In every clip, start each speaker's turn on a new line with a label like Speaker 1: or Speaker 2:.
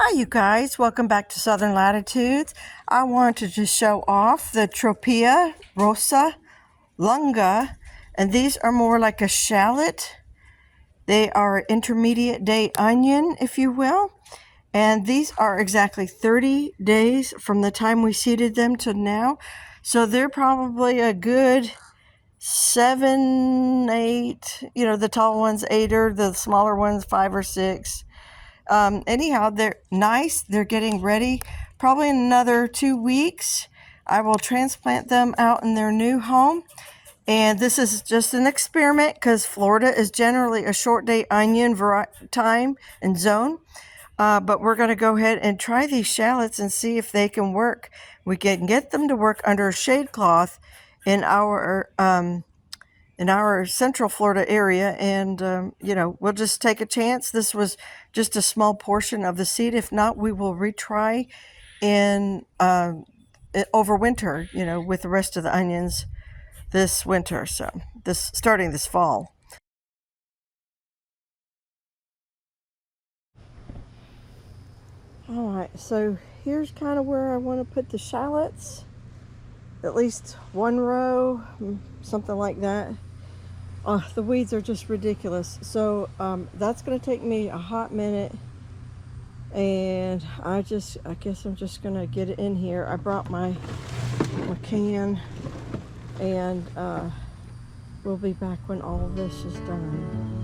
Speaker 1: Hi you guys, welcome back to Southern Latitudes. I wanted to show off the Tropeana Lunga, and these are more like a shallot. They are intermediate day onion, if you will, and these are exactly 30 days from the time we seeded them to now. So they're probably a good 7, 8, the tall ones 8, or the smaller ones 5 or 6. Anyhow, they're nice. They're getting ready. Probably in another 2 weeks, I will transplant them out in their new home. And this is just an experiment because Florida is generally a short day onion time and zone. But we're going to go ahead and try these shallots and see if they can work. We can get them to work under a shade cloth in our central Florida area, and we'll just take a chance. This was just a small portion of the seed. If not, we will retry in over winter, with the rest of the onions this winter. So starting this fall. All right, so here's kind of where I want to put the shallots. At least one row, something like that. The weeds are just ridiculous. So that's going to take me a hot minute. And I guess I'm just going to get it in here. I brought my can. And we'll be back when all of this is done.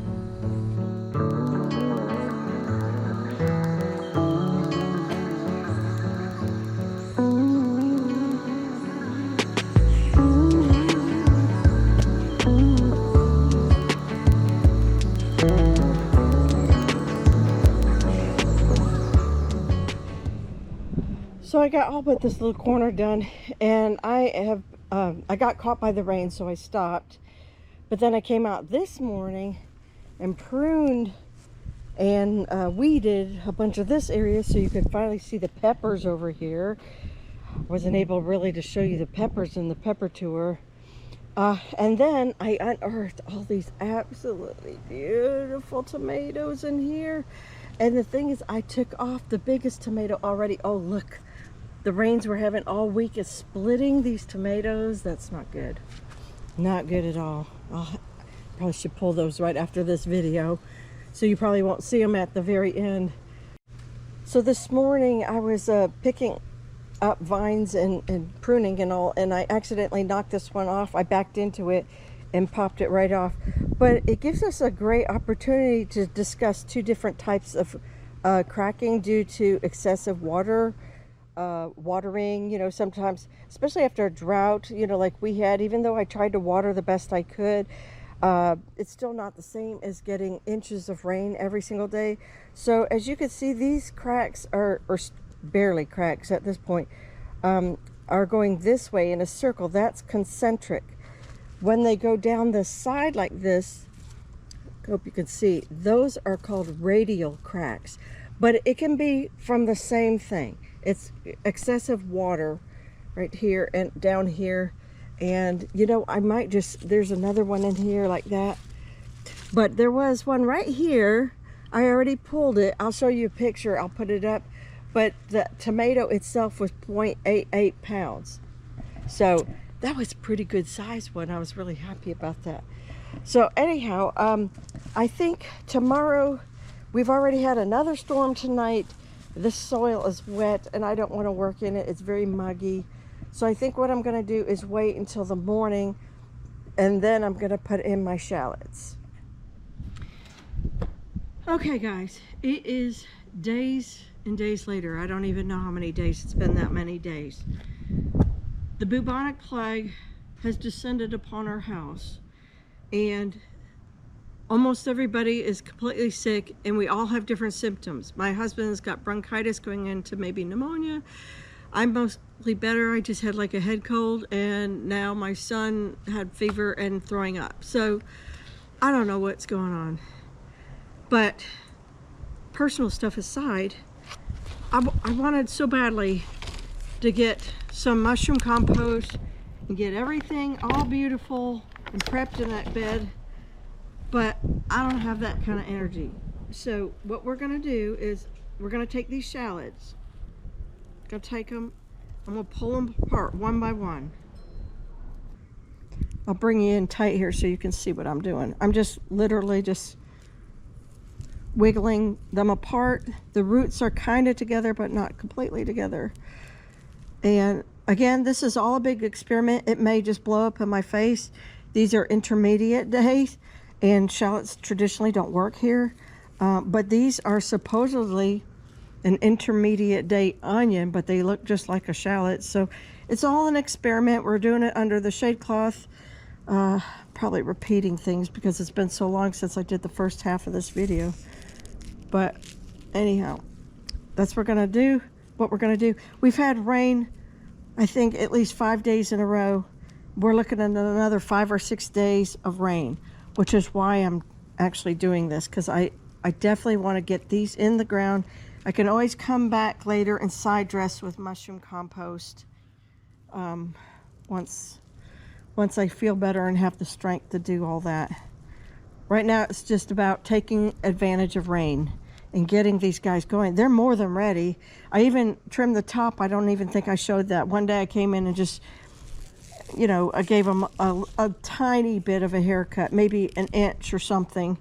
Speaker 1: So I got all but this little corner done, and I got caught by the rain, so I stopped. But then I came out this morning and pruned and weeded a bunch of this area so you could finally see the peppers over here. Wasn't able really to show you the peppers in the pepper tour. And then I unearthed all these absolutely beautiful tomatoes in here. And the thing is, I took off the biggest tomato already. Oh, look. The rains we're having all week is splitting these tomatoes. That's not good. Not good at all. Probably should pull those right after this video, so you probably won't see them at the very end. So this morning I was picking up vines and pruning and all, and I accidentally knocked this one off. I backed into it and popped it right off. But it gives us a great opportunity to discuss two different types of cracking due to excessive watering. Sometimes, especially after a drought, like we had, even though I tried to water the best I could, it's still not the same as getting inches of rain every single day. So as you can see, these cracks or barely cracks at this point, are going this way in a circle. That's concentric. When they go down the side like this, I hope you can see, those are called radial cracks. But it can be from the same thing. It's excessive water right here and down here. And, I might there's another one in here like that. But there was one right here. I already pulled it. I'll show you a picture. I'll put it up. But the tomato itself was 0.88 pounds. So that was a pretty good size one. I was really happy about that. So anyhow, I think tomorrow, we've already had another storm tonight. This soil is wet and I don't want to work in it. It's very muggy. So I think what I'm going to do is wait until the morning, and then I'm going to put in my shallots. Okay guys, it is days and days later. I don't even know how many days. It's been that many days. The bubonic plague has descended upon our house, and almost everybody is completely sick, and we all have different symptoms. My husband's got bronchitis going into maybe pneumonia. I'm mostly better. I just had like a head cold, and now my son had fever and throwing up. So I don't know what's going on. But personal stuff aside, I wanted so badly to get some mushroom compost and get everything all beautiful and prepped in that bed. But I don't have that kind of energy. So what we're going to do is we're gonna take these shallots. Gonna take them. I'm gonna pull them apart one by one. I'll bring you in tight here so you can see what I'm doing. I'm just literally just wiggling them apart. The roots are kind of together, but not completely together. And again, this is all a big experiment. It may just blow up in my face. These are intermediate days, and shallots traditionally don't work here. But these are supposedly an intermediate day onion, but they look just like a shallot. So it's all an experiment. We're doing it under the shade cloth. Probably repeating things because it's been so long since I did the first half of this video. But anyhow, that's what we're gonna do. We've had rain, I think, at least 5 days in a row. We're looking at another 5 or 6 days of rain, which is why I'm actually doing this, because I definitely want to get these in the ground. I can always come back later and side dress with mushroom compost once I feel better and have the strength to do all that. Right now it's just about taking advantage of rain and getting these guys going. They're more than ready. I even trimmed the top. I don't even think I showed that. One day I came in and just, you know, I gave them a tiny bit of a haircut, maybe an inch or something,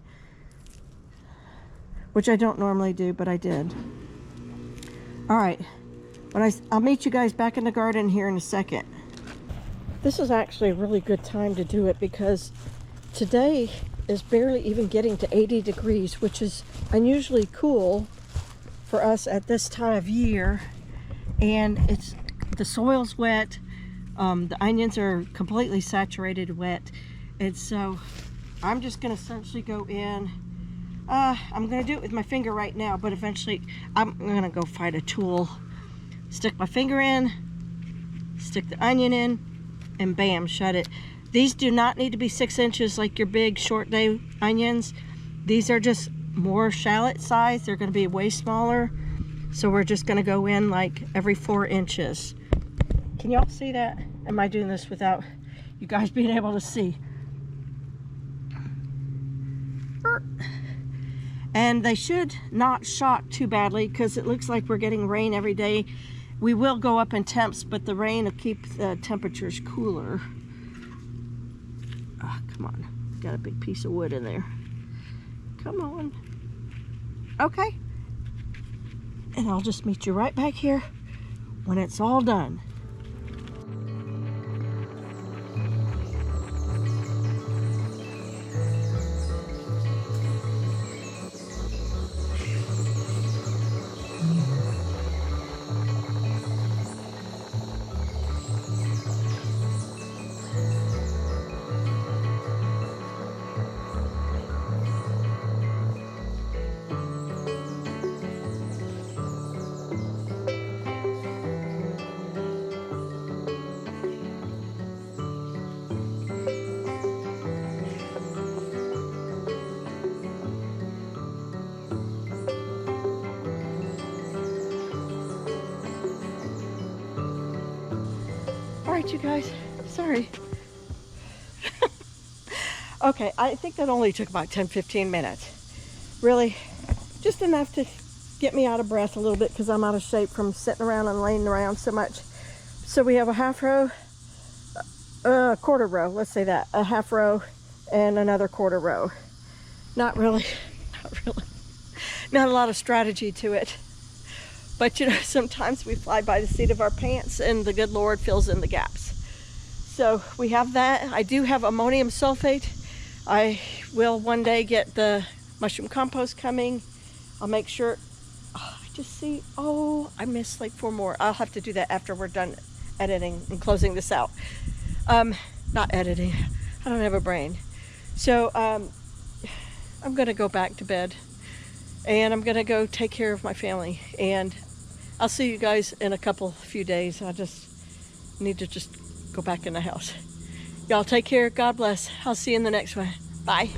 Speaker 1: which I don't normally do, but I did. All right, I'll meet you guys back in the garden here in a second. This is actually a really good time to do it because today is barely even getting to 80 degrees, which is unusually cool for us at this time of year. And the soil's wet. The onions are completely saturated wet. And so I'm just gonna essentially go in. I'm gonna do it with my finger right now, but eventually I'm gonna go find a tool, stick my finger in, stick the onion in, and bam, shut it. These do not need to be 6 inches like your big short day onions. These are just more shallot size. They're gonna be way smaller. So we're just gonna go in like every 4 inches. Can y'all see that? Am I doing this without you guys being able to see? And they should not shock too badly because it looks like we're getting rain every day. We will go up in temps, but the rain will keep the temperatures cooler. Oh, come on. Got a big piece of wood in there. Come on. Okay. And I'll just meet you right back here when it's all done. Alright, you guys, sorry. Okay, I think that only took about 10-15 minutes. Really, just enough to get me out of breath a little bit because I'm out of shape from sitting around and laying around so much. So we have a half row, quarter row, let's say that, a half row and another quarter row. Not really, not a lot of strategy to it. But you know, sometimes we fly by the seat of our pants and the good Lord fills in the gaps. So we have that. I do have ammonium sulfate. I will one day get the mushroom compost coming. I'll make sure, oh, I just see, oh, I missed like 4 more. I'll have to do that after we're done editing and closing this out. Not editing, I don't have a brain. So I'm gonna go back to bed and I'm gonna go take care of my family, and I'll see you guys in a few days. I just need to just go back in the house. Y'all take care. God bless. I'll see you in the next one. Bye.